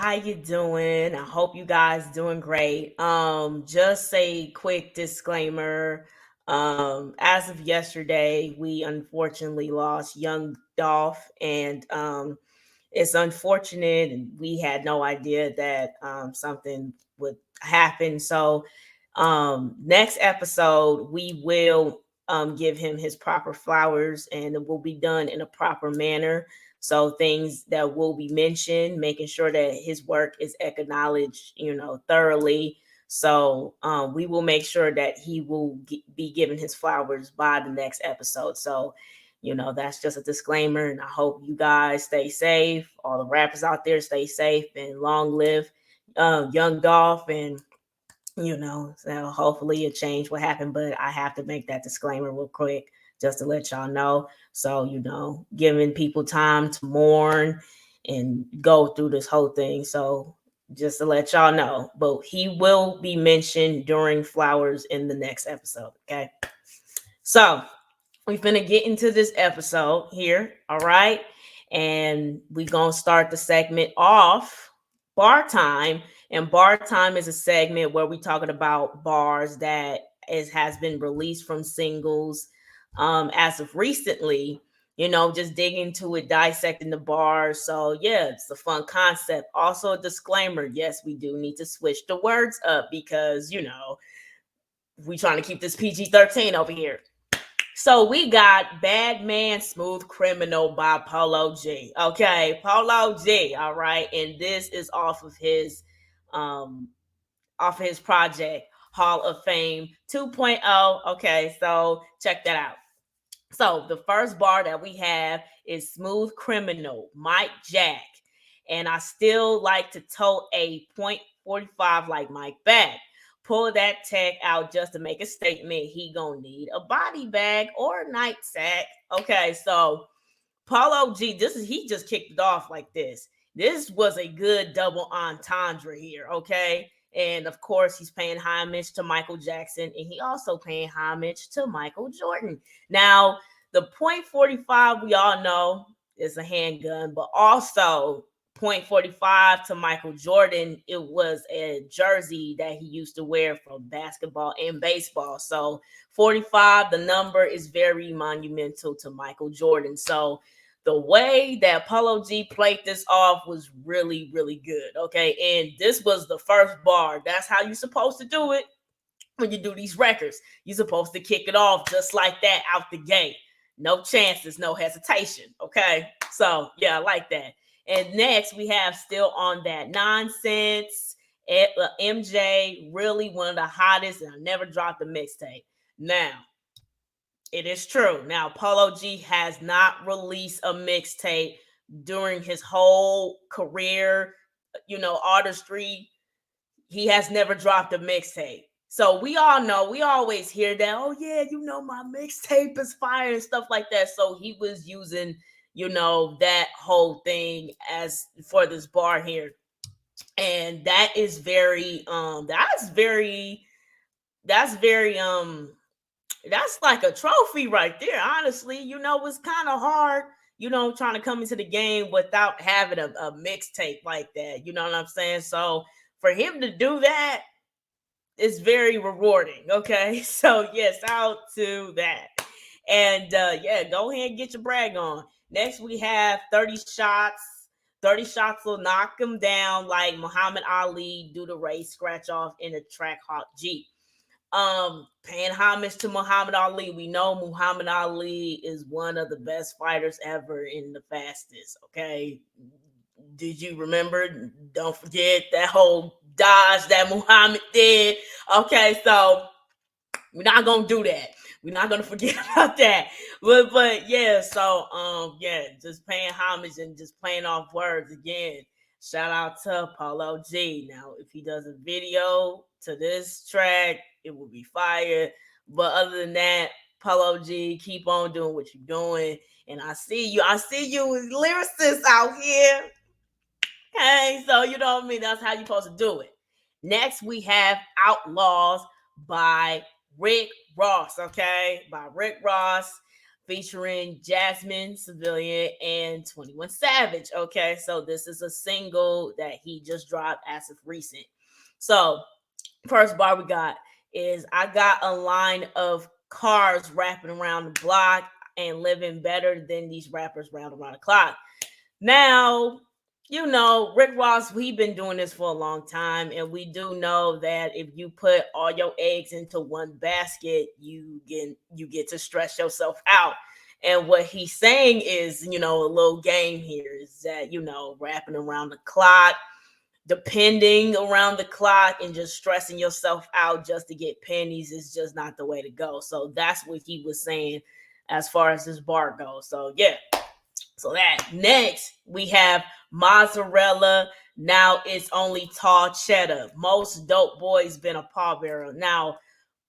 how you doing? I hope you guys doing great. Just a quick disclaimer. As of yesterday, we unfortunately lost young Dolph, and it's unfortunate, and we had no idea that something would happen. So, next episode, we will give him his proper flowers, and it will be done in a proper manner. So things that will be mentioned, making sure that his work is acknowledged, thoroughly. So we will make sure that he will be given his flowers by the next episode. So, that's just a disclaimer. And I hope you guys stay safe. All the rappers out there stay safe and long live young Dolph. And, so hopefully a change will happen. But I have to make that disclaimer real quick just to let y'all know. So, giving people time to mourn and go through this whole thing. So, just to let y'all know, but he will be mentioned during flowers in the next episode. Okay. So, we're finna get into this episode here. All right. And we're going to start the segment off bar time. And bar time is a segment where we're talking about bars that has been released from singles as of recently, just digging into it, dissecting the bars. So, yeah, it's a fun concept. Also, a disclaimer, yes, we do need to switch the words up because, we trying to keep this PG-13 over here. So we got Bad Man Smooth Criminal by Polo G. Okay, Polo G, all right. And this is off of his project Hall of Fame 2.0. Okay, so check that out. So the first bar that we have is Smooth Criminal, Mike Jack. And I still like to tote a .45 like Mike back. Pull that tech out just to make a statement. He gonna need a body bag or a night sack. Okay, so Polo G, he just kicked it off like this. This was a good double entendre here, okay? And of course, he's paying homage to Michael Jackson, and he also paying homage to Michael Jordan. Now, the .45 we all know is a handgun, but also .45 to Michael Jordan, it was a jersey that he used to wear for basketball and baseball. So 45, the number is very monumental to Michael Jordan. So the way that Polo G played this off was really, really good. Okay. And this was the first bar. That's how you're supposed to do it when you do these records. You're supposed to kick it off just like that out the gate. No chances, no hesitation. Okay. So, yeah, I like that. And next, we have Still on That Nonsense. MJ, really one of the hottest, and I never dropped a mixtape. Now, it is true. Now, Polo G has not released a mixtape during his whole career, artistry. He has never dropped a mixtape. So we all know, we always hear that, oh yeah, my mixtape is fire and stuff like that. So he was using, that whole thing as for this bar here. And that's very, that's like a trophy right there. Honestly, it's kind of hard, trying to come into the game without having a mixtape like that. You know what I'm saying? So for him to do that, it's very rewarding. Okay. So yes, out to that. And yeah, go ahead and get your brag on. Next, we have 30 shots. 30 shots will knock him down like Muhammad Ali do the race scratch off in a track hawk Jeep. Paying homage to Muhammad Ali. We know Muhammad Ali is one of the best fighters ever in the fastest. Okay. Did you remember? Don't forget that whole dodge that Muhammad did. Okay, so we're not gonna do that. We're not gonna forget about that. But yeah, so yeah, just paying homage and just playing off words again. Shout out to Polo G. Now, if he does a video to this track, it will be fire. But other than that, Polo G, keep on doing what you're doing. And I see you with lyricists out here. Okay, so you know what I mean? That's how you're supposed to do it. Next, we have Outlaws by Rick Ross, okay? By Rick Ross, featuring Jasmine Civilian and 21 Savage. Okay, so this is a single that he just dropped as of recent. So, first bar we got is I got a line of cars rapping around the block and living better than these rappers round around the clock. Now, Rick Ross, we've been doing this for a long time, and we do know that if you put all your eggs into one basket, you get to stress yourself out. And what he's saying is, a little game here is that, rapping around the clock, depending around the clock, and just stressing yourself out just to get pennies is just not the way to go. So that's what he was saying as far as this bar goes. So yeah. So that next we have mozzarella. Now it's only tall cheddar. Most dope boys been a pallbearer. Now,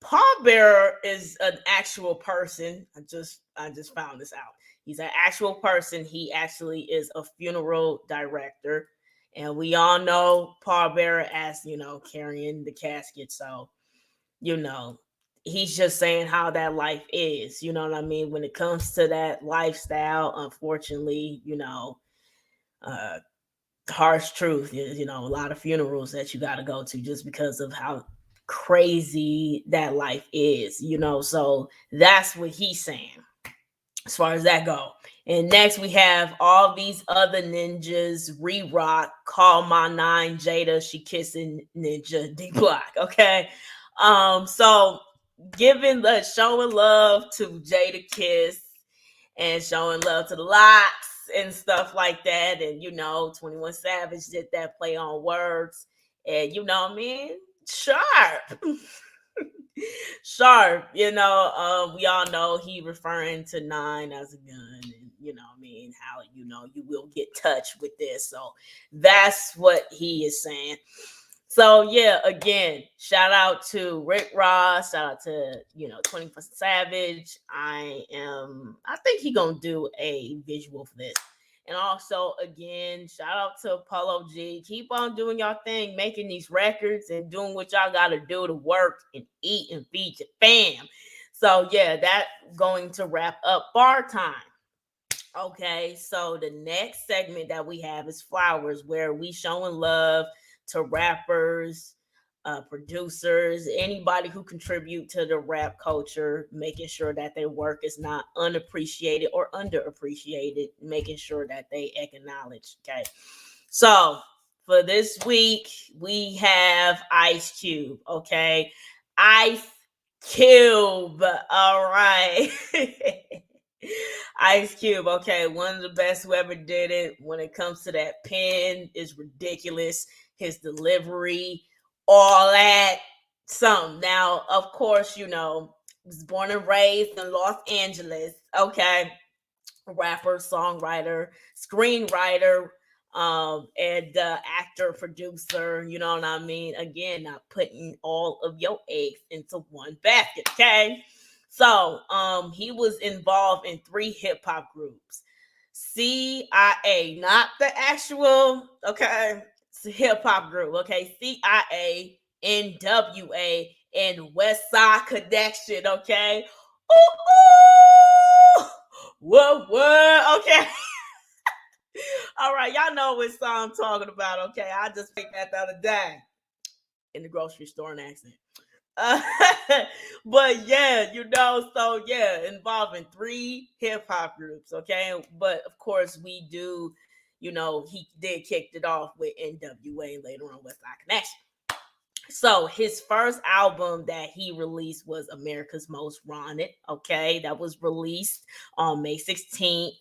pallbearer is an actual person. I just found this out. He's an actual person. He actually is a funeral director, and we all know pallbearer as carrying the casket. So you know, he's just saying how that life is. You know what I mean? When it comes to that lifestyle, unfortunately, uh, harsh truth is, a lot of funerals that you got to go to just because of how crazy that life is, So that's what he's saying as far as that go. And next we have all these other ninjas re-rock, call my nine Jada, she kissing ninja D Block. Okay. So giving the showing love to Jada Kiss and showing love to the Locks and stuff like that. And 21 Savage did that play on words. And what I mean? Sharp. Sharp, we all know he referring to nine as a gun, and how you will get touched with this. So that's what he is saying. So yeah, again, shout out to Rick Ross, shout out to 21 Savage. I think he gonna do a visual for this. And also, again, shout out to Polo G. Keep on doing y'all thing, making these records and doing what y'all got to do to work and eat and feed your fam. So, yeah, that going to wrap up bar time. Okay, so the next segment that we have is Flowers, where we showing love to rappers, producers, anybody who contribute to the rap culture, making sure that their work is not unappreciated or underappreciated, making sure that they acknowledge. Okay, so for this week we have Ice Cube. Okay, Ice Cube. All right. Ice Cube, okay, one of the best who ever did it. When it comes to that pen, is ridiculous. His delivery, all that, something. Now, of course, was born and raised in Los Angeles. Okay, rapper, songwriter, screenwriter, and actor, producer. You know what I mean? Again, not putting all of your eggs into one basket. Okay. So, he was involved in 3 hip hop groups. CIA, not the actual, okay, hip hop group, okay, CIA, NWA, and West Side Connection, okay. Ooh, what, okay. All right, y'all know what song I'm talking about, okay. I just picked that the other day in the grocery store in accent. Uh, but yeah, so yeah, involving 3 hip hop groups, okay. But of course, we do, he did kicked it off with NWA later on with Side Connection. So his first album that he released was America's Most Wanted, okay. That was released on May 16th.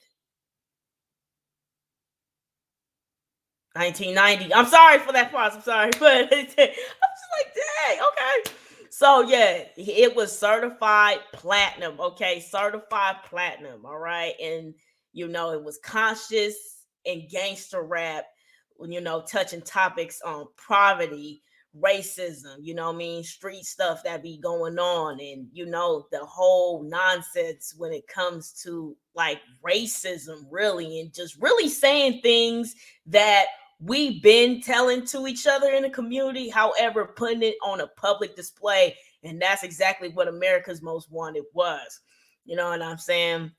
1990. I'm sorry for that pause. I'm sorry, but I'm just like, dang, okay. So yeah, it was certified platinum. Okay, certified platinum. All right, and it was conscious and gangster rap. Touching topics on poverty, racism. Street stuff that be going on, and the whole nonsense when it comes to like racism, really, and just really saying things that we've been telling to each other in the community, however, putting it on a public display. And that's exactly what America's Most Wanted was. You know what I'm saying?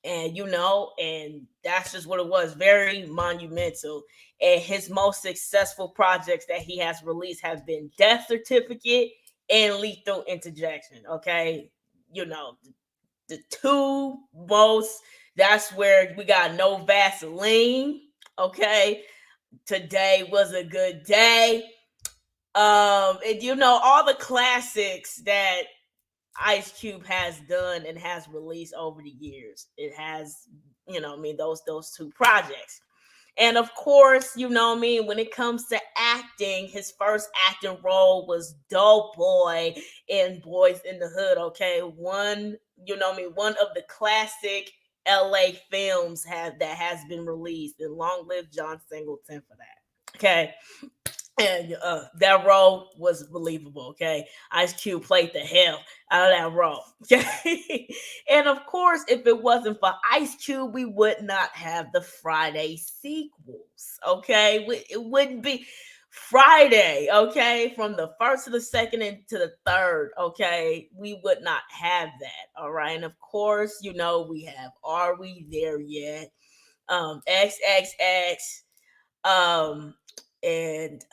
And that's just what it was, very monumental. And his most successful projects that he has released have been Death Certificate and Lethal Interjection. Okay, the two most, that's where we got No Vaseline. Okay, Today Was a Good Day. And all the classics that Ice Cube has done and has released over the years. It has, those two projects. And of course, when it comes to acting, his first acting role was Dope Boy in Boys in the Hood. Okay, one of the classic LA films that has been released, and long live John Singleton for that. Okay, and that role was believable. Okay, Ice Cube played the hell out of that role. Okay, and of course, if it wasn't for Ice Cube, we would not have the Friday sequels. Okay, it wouldn't be Friday. Okay, from the first to the second and to the third. Okay, we would not have that. All right, and of course, we have Are We There Yet? XXX. Um, and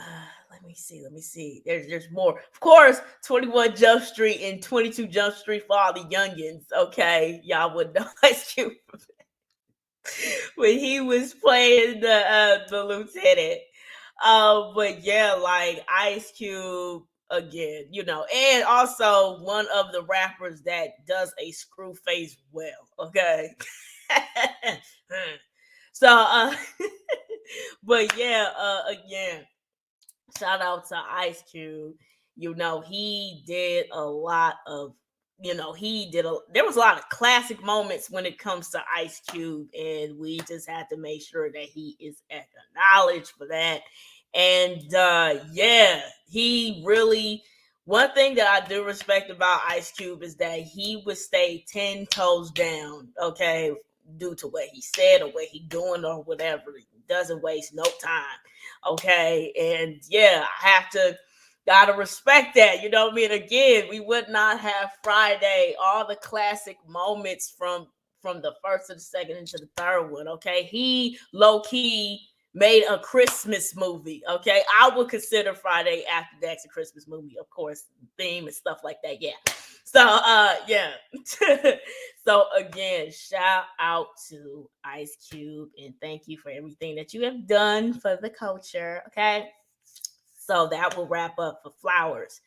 let me see. There's more. Of course, 21 Jump Street and 22 Jump Street for all the youngins. Okay, y'all would know Ice Cube when he was playing the lieutenant. But yeah, like Ice Cube again, and also one of the rappers that does a screw face well. Okay. So but yeah, again, shout out to Ice Cube. He did a lot of, there was a lot of classic moments when it comes to Ice Cube, and we just had to make sure that he is acknowledged for that. And yeah, he really, one thing that I do respect about Ice Cube is that he would stay 10 toes down, okay, due to what he said or what he doing or whatever. He doesn't waste no time. Okay. And yeah, gotta respect that. You know what I mean? Again, we would not have Friday, all the classic moments from the first to the second into the third one. Okay. He low key made a Christmas movie. Okay. I would consider Friday After Death a Christmas movie, of course, theme and stuff like that. Yeah. So yeah. So again, shout out to Ice Cube and thank you for everything that you have done for the culture. Okay. So that will wrap up for Flowers.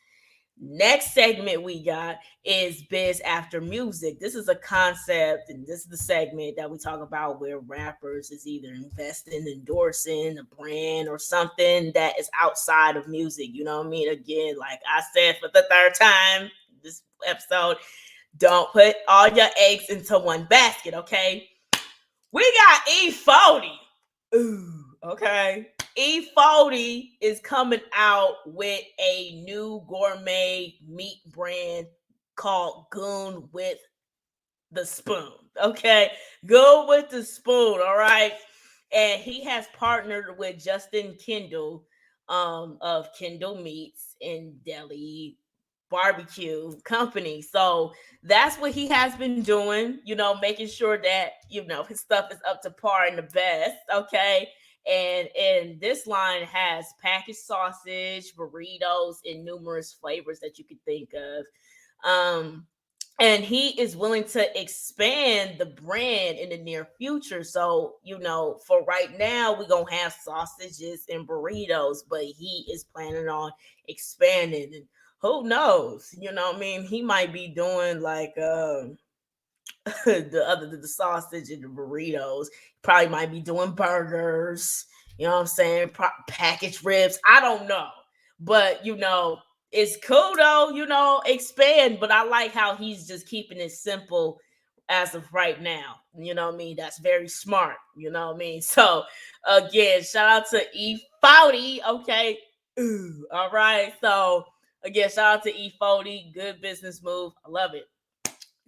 Next segment we got is Biz After Music. This is a concept, and this is the segment that we talk about where rappers is either investing, endorsing a brand or something that is outside of music. You know what I mean? Again, like I said for the third time this episode, don't put all your eggs into one basket, okay? We got E40. Ooh, okay. E40 is coming out with a new gourmet meat brand called Goon With The Spoon. Okay. Goon With The Spoon. All right. And he has partnered with Justin Kendall of Kendall Meats and Deli Barbecue Company. So that's what he has been doing, making sure that, his stuff is up to par and the best. Okay. And this line has packaged sausage, burritos, and numerous flavors that you could think of. And he is willing to expand the brand in the near future. So, for right now, we're going to have sausages and burritos, but he is planning on expanding. And who knows? He might be doing like the sausage and the burritos. Probably might be doing burgers. You know what I'm saying? Packaged ribs. I don't know, but it's cool though. Expand. But I like how he's just keeping it simple as of right now. You know what I mean? That's very smart. You know what I mean? So again, shout out to E40. Okay. Ooh, all right. So again, shout out to E40. Good business move. I love it.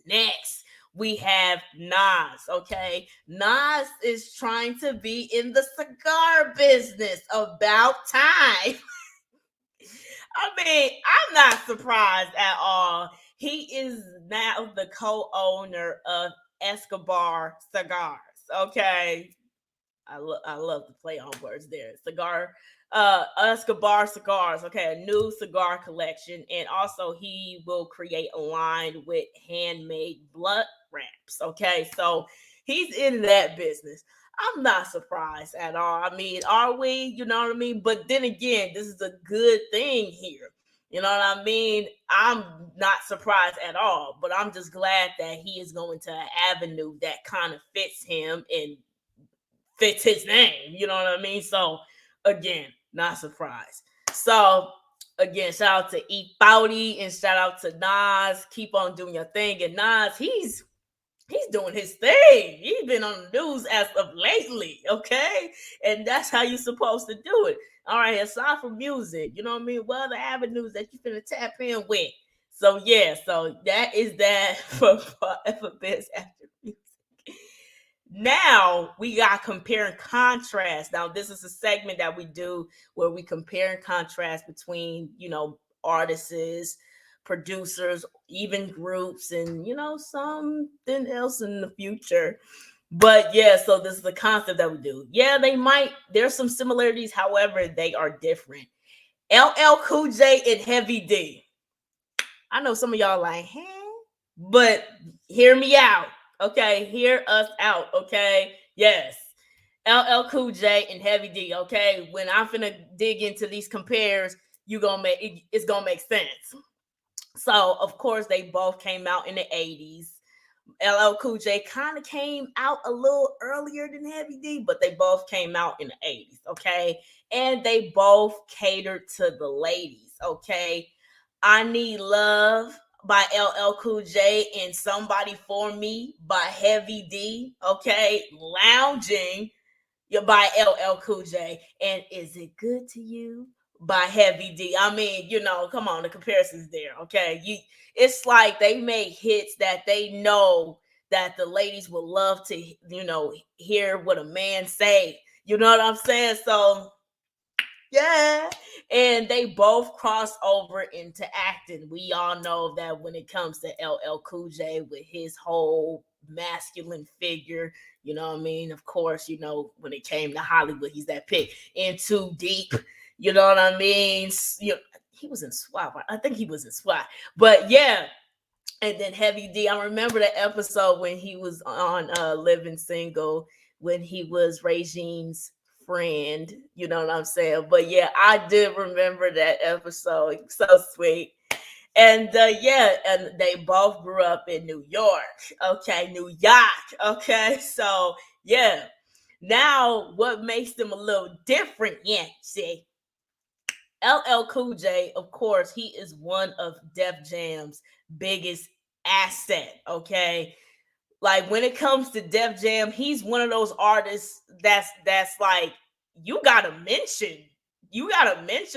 Next, we have Nas. Okay. Nas is trying to be in the cigar business. About time. I mean, I'm not surprised at all. He is now the co-owner of Escobar Cigars. Okay, I love to play on words there. Escobar Cigars. Okay, a new cigar collection, and also he will create a line with handmade blunt wraps. Okay, so he's in that business. I'm not surprised at all. I mean, are we? You know what I mean? But then again, this is a good thing here. You know what I mean? I'm not surprised at all, but I'm just glad that he is going to an avenue that kind of fits him and fits his name. You know what I mean? So again, not surprised. So again, shout out to E Bowdy and shout out to Nas. Keep on doing your thing. And Nas, he's doing his thing. He's been on the news as of lately, okay? And that's how you're supposed to do it. All right, aside from music, you know what I mean? What other avenues that you finna tap in with? So yeah, so that is that for Biz After Music. Now we got compare and contrast. Now this is a segment that we do where we compare and contrast between, artists, producers, even groups, and something else in the future. But yeah, so this is the concept that we do. Yeah, there's some similarities, however, they are different. LL Cool J and Heavy D. I know some of y'all like, but hear me out. Okay, hear us out. Okay, yes. LL Cool J and Heavy D. Okay, when I'm finna dig into these compares, it's gonna make sense. So of course they both came out in the 80s. LL Cool J kind of came out a little earlier than Heavy D, but they both came out in the 80s, okay? And they both catered to the ladies, okay? I Need Love by LL Cool J and Somebody For Me by Heavy D, okay? Lounging by LL Cool J, and Is It Good to You by Heavy D. I mean, come on, the comparison's there, okay? It's like they make hits that they know that the ladies will love to, hear what a man say. You know what I'm saying? So yeah. And they both cross over into acting. We all know that when it comes to LL Cool J with his whole masculine figure, you know what I mean? Of course, when it came to Hollywood, he's that pick. In Too Deep, you know what I mean? He was in SWAT. I think he was in SWAT. But yeah, and then Heavy D, I remember the episode when he was on Living Single, when he was Regine's friend. You know what I'm saying? But yeah, I did remember that episode. So sweet. And yeah, and they both grew up in New York. Okay, New York. Okay, so yeah. Now, what makes them a little different? Yeah, see, LL Cool J, of course, he is one of Def Jam's biggest asset. Okay, like when it comes to Def Jam, he's one of those artists that's like you gotta mention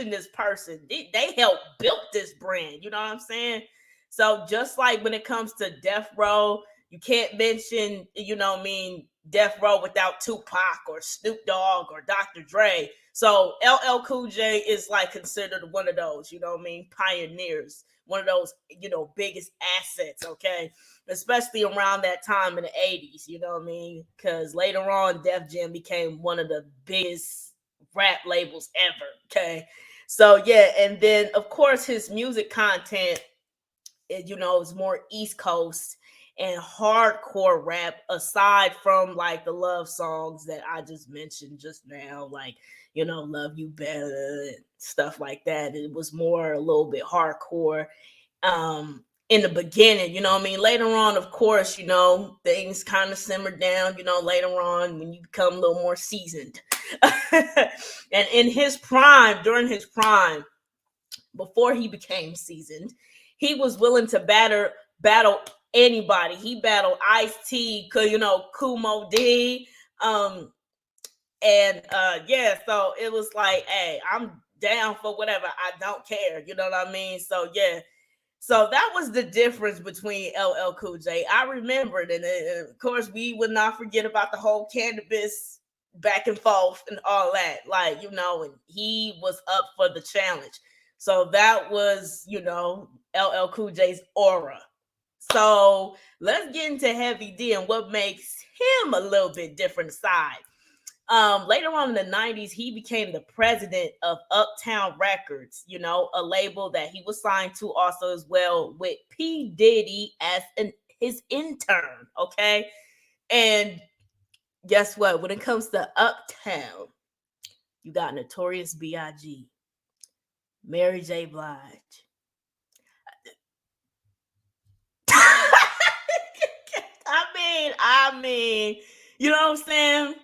this person. They helped build this brand. You know what I'm saying? So just like when it comes to Death Row, you can't mention, what I mean, Death Row without Tupac or Snoop Dogg or Dr. Dre. So LL Cool J is like considered one of those, what I mean, pioneers, one of those, biggest assets, okay? Especially around that time in the 80s, you know what I mean? Because later on, Def Jam became one of the biggest rap labels ever, okay? So, yeah, and then, of course, his music content, is more East Coast and hardcore rap, aside from like the love songs that I just mentioned just now, like, Love You Better and stuff like that. It was more a little bit hardcore in the beginning, you know what I mean? Later on, of course, things kind of simmered down, later on when you become a little more seasoned. And in his prime, during his prime, before he became seasoned, he was willing to battle anybody. He battled Ice-T, Kumo D, and yeah, so it was like, hey, I'm down for whatever. I don't care. You know what I mean? So yeah. So that was the difference between LL Cool J. I remembered, and of course, we would not forget about the whole cannabis back and forth and all that. Like, and he was up for the challenge. So that was, LL Cool J's aura. So let's get into Heavy D and what makes him a little bit different side. Later on in the 90s, he became the president of Uptown Records, a label that he was signed to also as well, with P. Diddy as his intern. Okay. And guess what? When it comes to Uptown, you got Notorious B.I.G., Mary J. Blige. I mean, you know what I'm saying?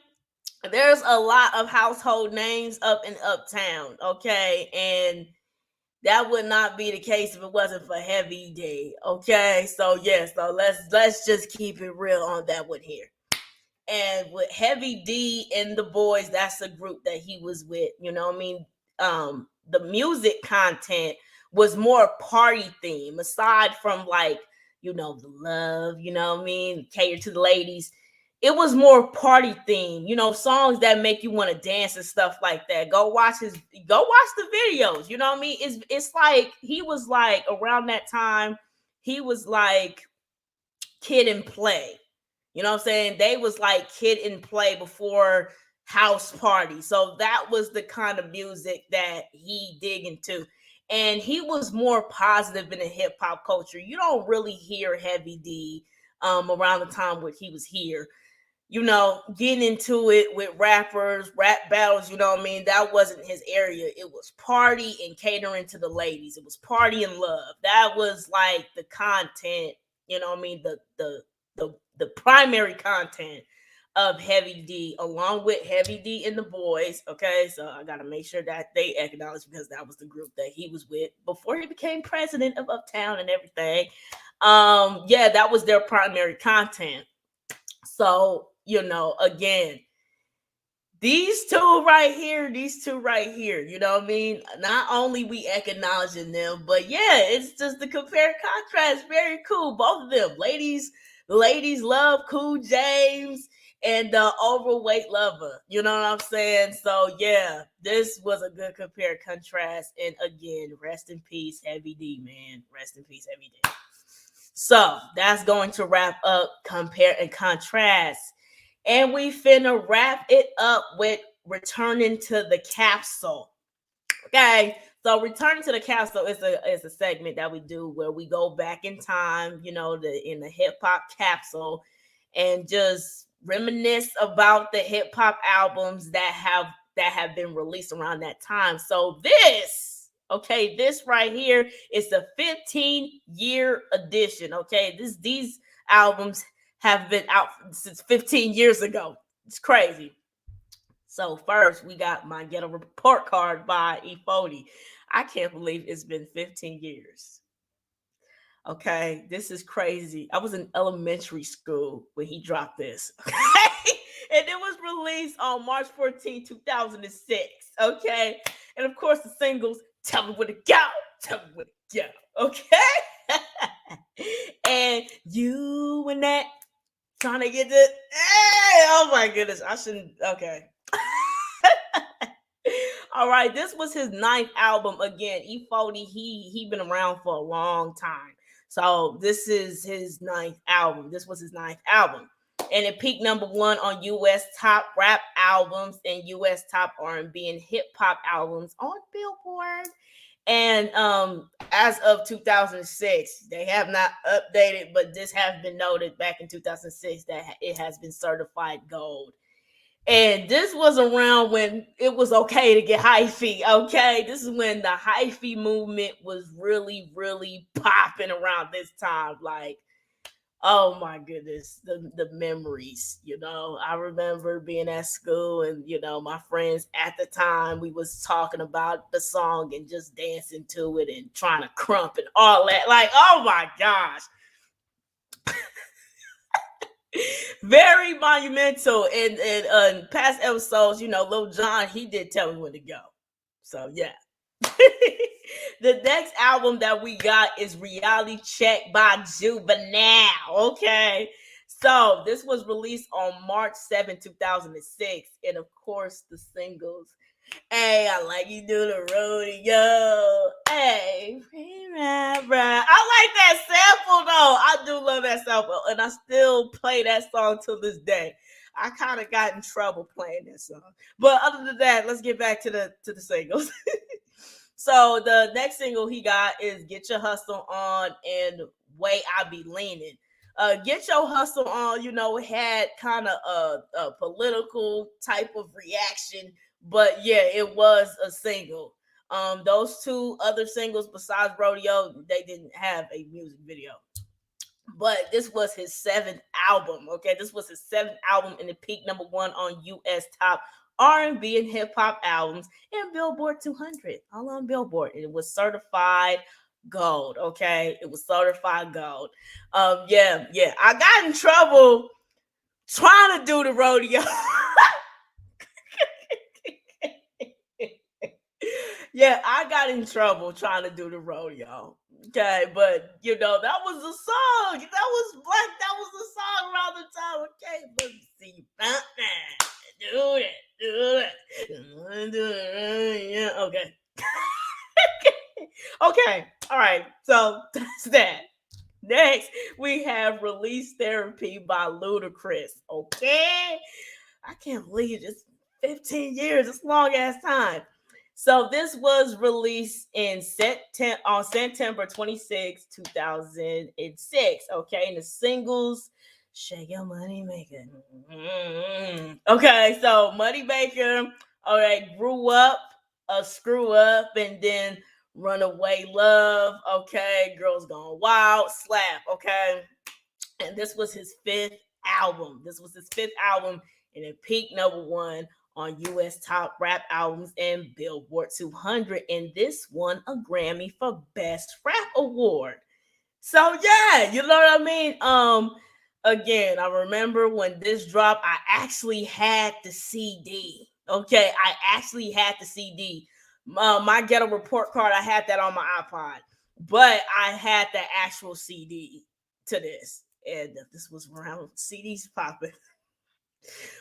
There's a lot of household names up in Uptown, okay? And that would not be the case if it wasn't for Heavy D, okay? So yeah, so let's just keep it real on that one here. And with Heavy D and the boys, that's a group that he was with. You know what I mean? The music content was more party theme, aside from like, the love, you know what I mean, cater to the ladies. It was more party theme, songs that make you want to dance and stuff like that. Go watch the videos, you know what I mean? It's like he was like around that time, he was like Kid and Play. You know what I'm saying? They was like Kid and Play before House Party. So that was the kind of music that he dig into. And he was more positive in the hip hop culture. You don't really hear Heavy D around the time when he was here. Getting into it with rappers, rap battles, you know what I mean? That wasn't his area. It was party and catering to the ladies. It was party and love. That was like the content, you know what I mean? The primary content of Heavy D, along with Heavy D and the boys. Okay, so I gotta make sure that they acknowledge, because that was the group that he was with before he became president of Uptown and everything. Yeah, that was their primary content. So, again, these two right here, you know what I mean? Not only we acknowledging them, but yeah, it's just the compare contrast. Very cool. Both of them. Ladies love Cool James and the overweight lover. You know what I'm saying? So yeah, this was a good compare contrast. And again, rest in peace, Heavy D, man. Rest in peace, Heavy D. So that's going to wrap up compare and contrast. And we finna wrap it up with returning to the capsule. Okay. So returning to the capsule is a segment that we do where we go back in time, in the hip hop capsule, and just reminisce about the hip hop albums that have been released around that time. So this right here is the 15-year edition. Okay, these albums have been out since 15 years ago. It's crazy. So first, we got My Ghetto Report Card by E40. I can't believe it's been 15 years. Okay, this is crazy. I was in elementary school when he dropped this. Okay, and it was released on March 14, 2006. Okay, and of course the singles "Tell Me Where to Go," "Tell Me Where to Go." Okay, and you and that trying to get the. Hey, oh my goodness, I shouldn't. Okay. All right, this was his ninth album. Again, E40, he been around for a long time. So this is his ninth album. This was his ninth album. And it peaked number one on U.S. top rap albums and U.S. top R&B and hip hop albums on Billboard. And as of 2006, they have not updated, but this has been noted back in 2006 that it has been certified gold. And this was around when it was okay to get hyphy. Okay, this is when the hyphy movement was really, really popping around this time. Like, oh my goodness, the memories. I remember being at school, and my friends at the time, we was talking about the song and just dancing to it and trying to crump and all that. Like, oh my gosh. Very monumental. And past episodes, Lil Jon, he did tell me when to go. So yeah. The next album that we got is Reality Check by Juvenile. Okay. So this was released on March 7, 2006. And of course, the singles. Hey, I like you do the rodeo. Hey, I like that don't know. I do love that song, and I still play that song to this day. I kind of got in trouble playing that song. But other than that, let's get back to the singles. So the next single he got is "Get Your Hustle On" and "Way I Be Leaning." "Get Your Hustle On," had kind of a political type of reaction, but yeah, it was a single. Those two other singles besides "Rodeo," they didn't have a music video. But this was his seventh album. Okay, this was his seventh album, and it peaked number one on U.S. top R&B and hip hop albums and Billboard 200, all on Billboard. And it was certified gold. Okay, it was certified gold. Yeah. I got in trouble trying to do the rodeo. Yeah, I got in trouble trying to do the rodeo. Okay, but that was a song. That was black. That was a song around the time. Okay, let me see. Do that. Do it. Yeah. Okay. Okay. All right. So that's that. Next, we have "Release Therapy" by Ludacris. Okay. I can't believe it's 15 years. It's a long ass time. So this was released on September 26, 2006. Okay, and the singles, "Shake Your Money Maker." Okay, so Money Maker, all right, "Grew Up," "Screw Up," and then "Runaway Love." Okay, "Girls Gone Wild," "Slap." Okay, and this was his fifth album. And it peaked number one on U.S. top rap albums and Billboard 200. And this won a Grammy for Best Rap Award. So yeah, you know what I mean. Again, I remember when this dropped, I actually had the CD. Okay, I actually had the CD. My Ghetto Report card, I had that on my iPod, but I had the actual CD to this, and this was around CDs popping.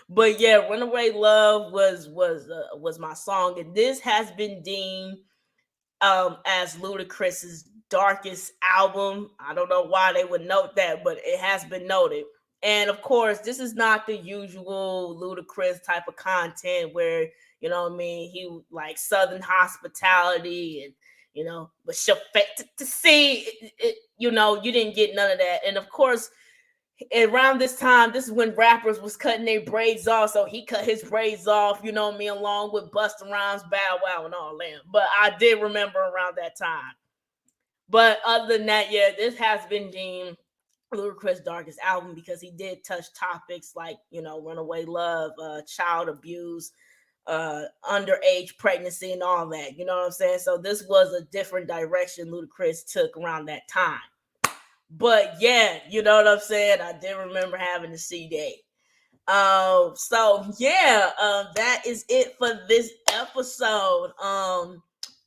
But yeah, "Runaway Love" was my song, and this has been deemed as Ludacris's darkest album. I don't know why they would note that, but it has been noted. And of course, this is not the usual Ludacris type of content where, what I mean, he like Southern hospitality and but your face to see you didn't get none of that. And of course, around this time, this is when rappers was cutting their braids off, so he cut his braids off, along with Busta Rhymes, Bow Wow, and all that. But I did remember around that time. But other than that, yeah, this has been deemed Ludacris' darkest album because he did touch topics like, runaway love, child abuse, underage pregnancy, and all that. You know what I'm saying? So this was a different direction Ludacris took around that time. But yeah, you know what I'm saying? I did remember having the CD. So yeah, that is it for this episode.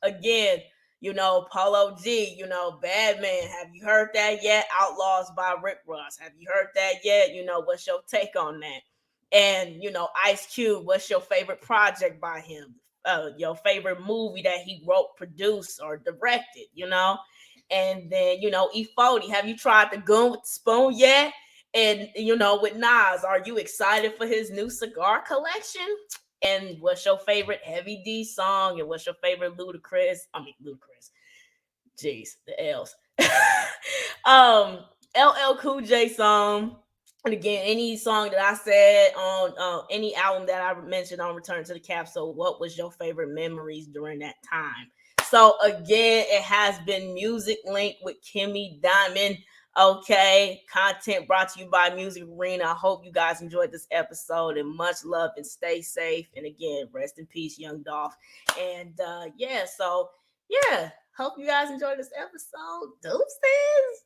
Again, Polo G, "Bad Man." Have you heard that yet? "Outlaws" by Rick Ross. Have you heard that yet? What's your take on that? And Ice Cube, what's your favorite project by him? Your favorite movie that he wrote, produced, or directed, And then, E40, have you tried the Goon With The Spoon yet? And, with Nas, are you excited for his new cigar collection? And what's your favorite Heavy D song? And what's your favorite Ludacris? Jeez, the L's. LL Cool J song. And again, any song that I said on any album that I mentioned on Return to the Capsule, what was your favorite memories during that time? So again, it has been Music Link with Kimmy Diamond. Okay, content brought to you by Music Arena. I hope you guys enjoyed this episode, and much love and stay safe. And again, rest in peace, Young Dolph. And yeah, hope you guys enjoyed this episode. Deuces.